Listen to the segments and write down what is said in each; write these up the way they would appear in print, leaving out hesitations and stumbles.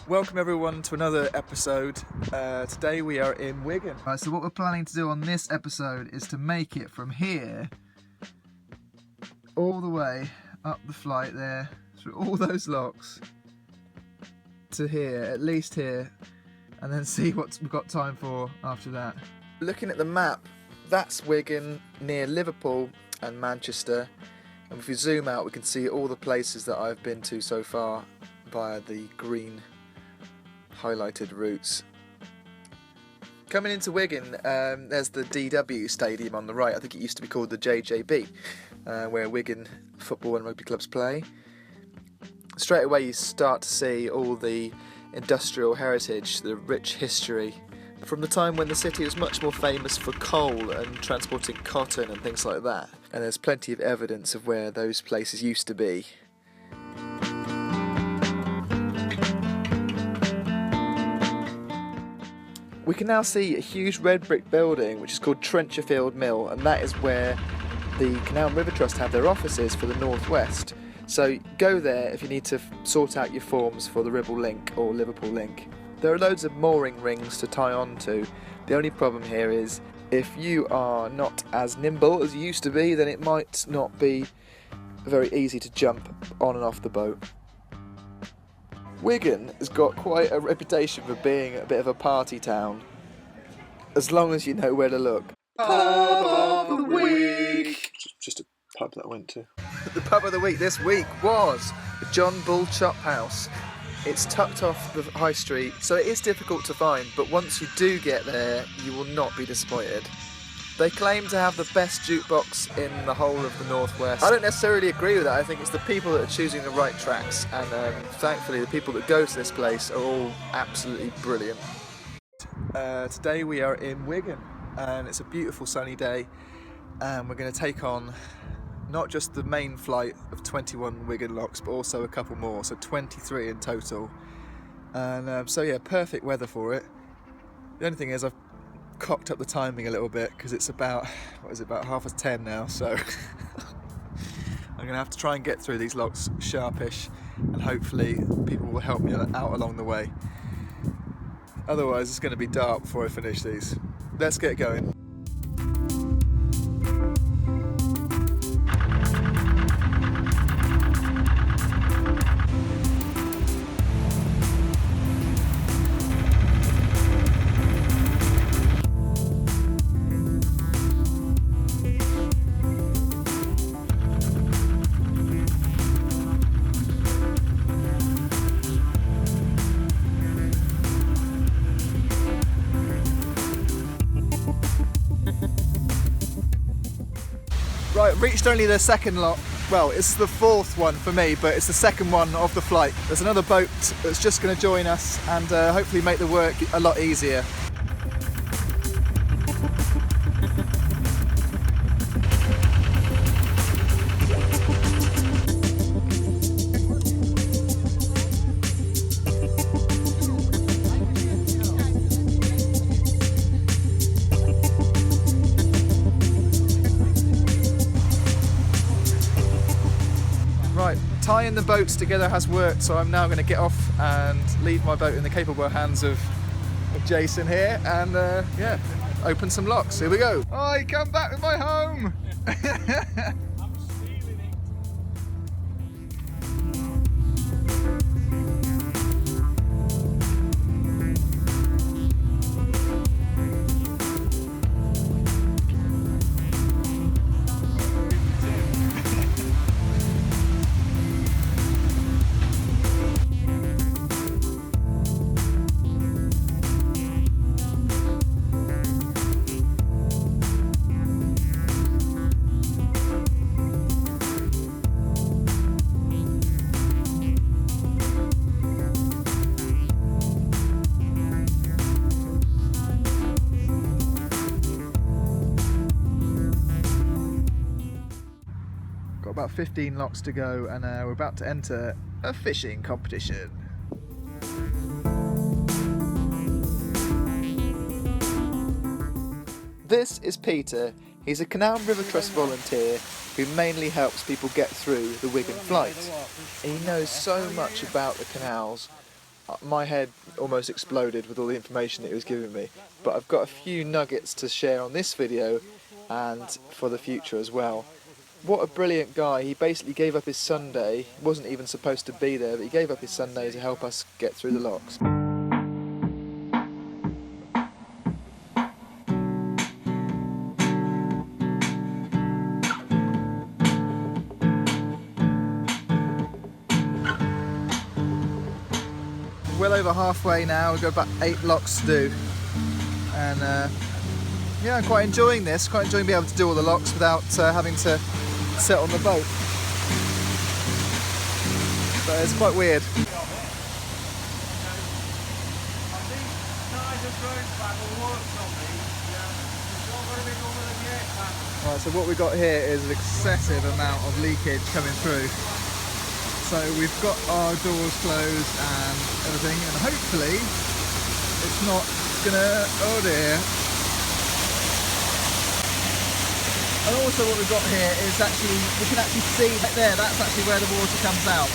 Welcome everyone to another episode. Today we are in Wigan. Right, so what we're planning to do on this episode is to make it from here all the way up the flight there, through all those locks to here, at least here, and then see what we've got time for after that. Looking at the map, that's Wigan near Liverpool and Manchester, and if we zoom out we can see all the places that I've been to so far via the green highlighted routes. Coming into Wigan, there's the DW Stadium on the right. I think it used to be called the JJB, where Wigan football and rugby clubs play. Straight away you start to see all the industrial heritage, the rich history from the time when the city was much more famous for coal and transporting cotton and things like that. And there's plenty of evidence of where those places used to be. We can now see a huge red brick building which is called Trencherfield Mill, and that is where the Canal and River Trust have their offices for the North West. So go there if you need to sort out your forms for the Ribble Link or Liverpool Link. There are loads of mooring rings to tie on to. The only problem here is if you are not as nimble as you used to be, then it might not be very easy to jump on and off the boat. Wigan has got quite a reputation for being a bit of a party town, as long as you know where to look. Pub of the week! Just a pub that I went to. The pub of the week this week was the John Bull Chop House. It's tucked off the high street, so it is difficult to find, but once you do get there, you will not be disappointed. They claim to have the best jukebox in the whole of the Northwest. I don't necessarily agree with that. I think it's the people that are choosing the right tracks, and thankfully the people that go to this place are all absolutely brilliant. Today we are in Wigan, and it's a beautiful sunny day, and we're going to take on not just the main flight of 21 Wigan locks, but also a couple more, so 23 in total. And so yeah, perfect weather for it. The only thing is I've cocked up the timing a little bit because it's about 10:30 now, so I'm gonna have to try and get through these locks sharpish, and hopefully people will help me out along the way. Otherwise it's going to be dark before I finish these. Let's get going. Right, reached only the second lock. Well, it's the fourth one for me, but it's the second one of the flight. There's another boat that's just going to join us and hopefully make the work a lot easier. Right, tying the boats together has worked, so I'm now going to get off and leave my boat in the capable hands of Jason here, and yeah, open some locks. Here we go. I come back with my home. Got about 15 locks to go, and we're about to enter a fishing competition. This is Peter. He's a Canal and River Trust volunteer who mainly helps people get through the Wigan flight. He knows so much about the canals, my head almost exploded with all the information that he was giving me. But I've got a few nuggets to share on this video and for the future as well. What a brilliant guy. He basically gave up his Sunday, wasn't even supposed to be there, but he gave up his Sunday to help us get through the locks. Well over halfway now, we've got about 8 locks to do, and yeah, I'm quite enjoying this, quite enjoying being able to do all the locks without having to sit on the boat, but it's quite weird. Right, so what we've got here is an excessive amount of leakage coming through. So we've got our doors closed and everything, and hopefully it's not gonna, oh dear. And also what we've got here is actually, we can actually see right there, that's actually where the water comes out.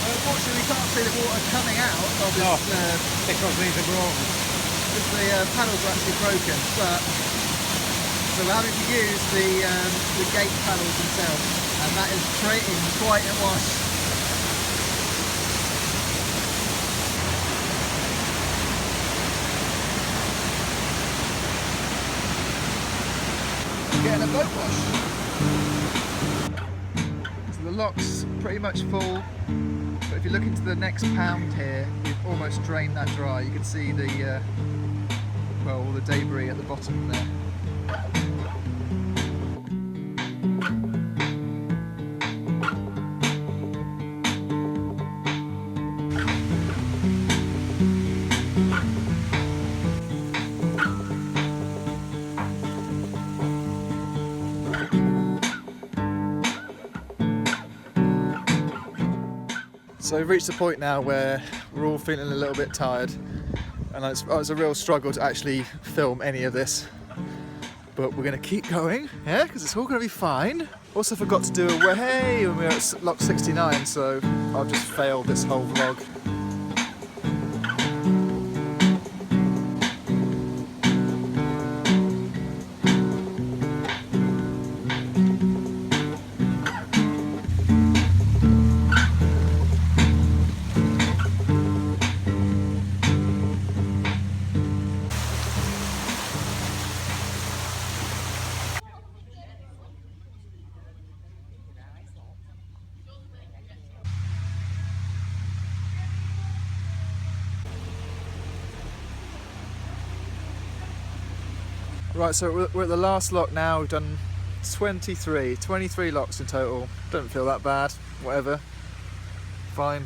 Unfortunately we can't see the water coming out of this, because these are broken. Because the paddles are actually broken, but so we're having to use the gate paddles themselves. And that is creating quite a wash. Getting a boat wash. So the lock's pretty much full, but if you look into the next pound here, we've almost drained that dry. You can see the well, all the debris at the bottom there. So we've reached the point now where we're all feeling a little bit tired, and it's a real struggle to actually film any of this. But we're going to keep going, yeah, because it's all going to be fine. Also forgot to do a way when we were at lock 69, so I've just failed this whole vlog. Right, so we're at the last lock now. We've done 23 locks in total. Don't feel that bad, whatever, fine.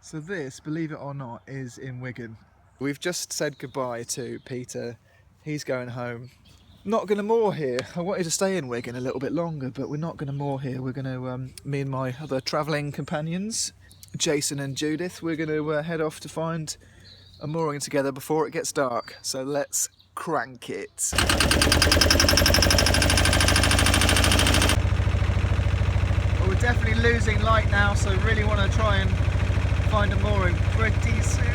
So this, believe it or not, is in Wigan. We've just said goodbye to Peter. He's going home. Not going to moor here. I wanted to stay in Wigan a little bit longer, but we're not going to moor here. We're going to, me and my other travelling companions, Jason and Judith, we're going to head off to find a mooring together before it gets dark. So let's crank it. Well, we're definitely losing light now, so really want to try and find a mooring pretty soon.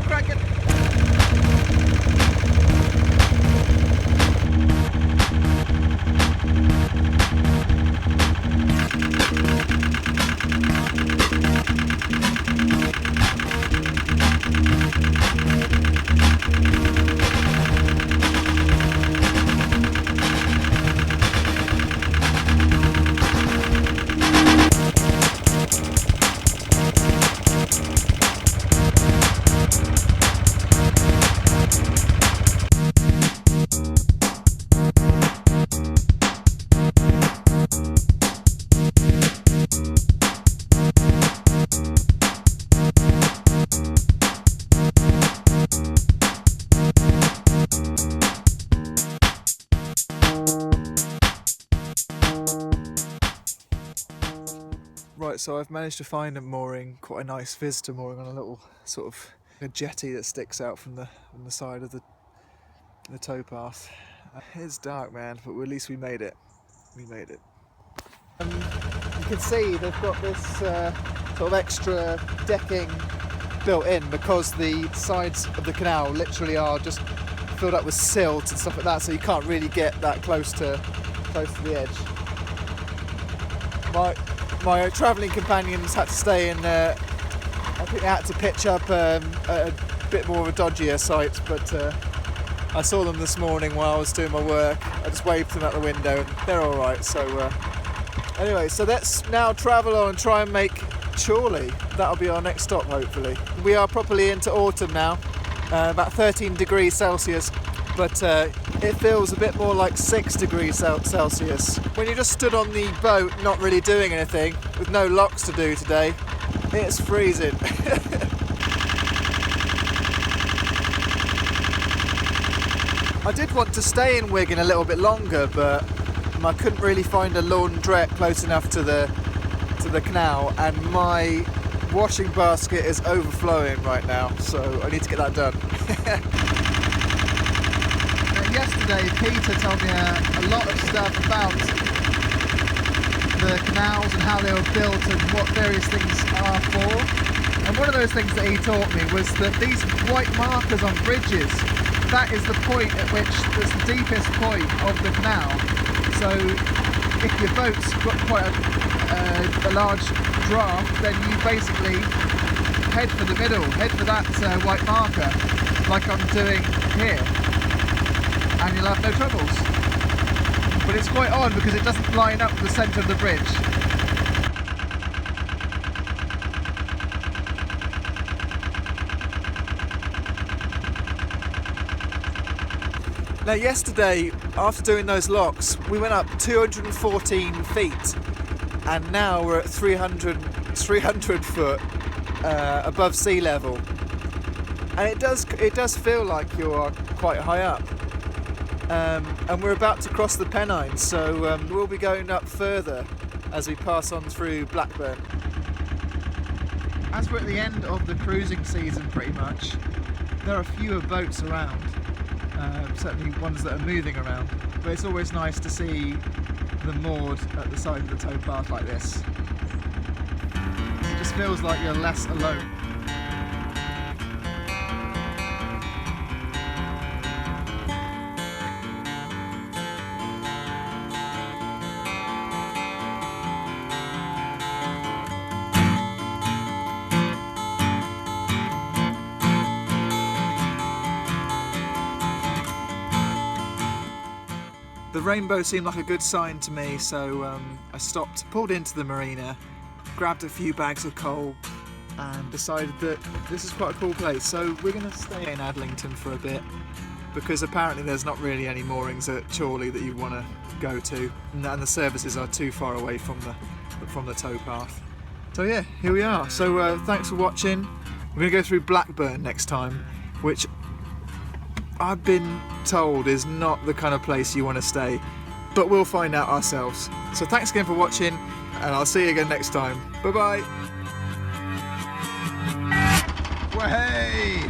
Crank it! Right, so I've managed to find a mooring, quite a nice visitor mooring on a little sort of a jetty that sticks out from the side of the towpath. It's dark, man, but at least we made it. We made it. You can see they've got this sort of extra decking built in because the sides of the canal literally are just filled up with silt and stuff like that, so you can't really get that close to the edge. My travelling companions had to stay in. I think they had to pitch up a bit more of a dodgier site, but I saw them this morning while I was doing my work. I just waved them out the window and they're all right. So anyway, so let's now travel on and try and make Chorley. That'll be our next stop, hopefully. We are properly into autumn now, about 13 degrees Celsius, but it feels a bit more like 6 degrees Celsius. When you just stood on the boat not really doing anything, with no locks to do today, it's freezing. I did want to stay in Wigan a little bit longer, but I couldn't really find a laundrette close enough to the canal, and my washing basket is overflowing right now, so I need to get that done. Yesterday Peter told me a lot of stuff about the canals and how they were built and what various things are for, and one of those things that he taught me was that these white markers on bridges, that is the point at which there's the deepest point of the canal. So if your boat's got quite a large draft, then you basically head for the middle, head for that white marker, like I'm doing here, and you'll have no troubles. But it's quite odd because it doesn't line up with the centre of the bridge. Now yesterday, after doing those locks, we went up 214 feet, and now we're at 300 foot above sea level, and it does feel like you're quite high up. And we're about to cross the Pennines, so we'll be going up further as we pass on through Blackburn. As we're at the end of the cruising season pretty much, there are fewer boats around. Certainly ones that are moving around, but it's always nice to see them moored at the side of the towpath like this. It just feels like you're less alone. The rainbow seemed like a good sign to me, so I stopped, pulled into the marina, grabbed a few bags of coal and decided that this is quite a cool place. So we're going to stay in Adlington for a bit, because apparently there's not really any moorings at Chorley that you want to go to, and the services are too far away from the towpath. So yeah, here we are. So thanks for watching. We're going to go through Blackburn next time, which I've been told is not the kind of place you want to stay, but we'll find out ourselves. So thanks again for watching, and I'll see you again next time. Bye bye. Well, hey!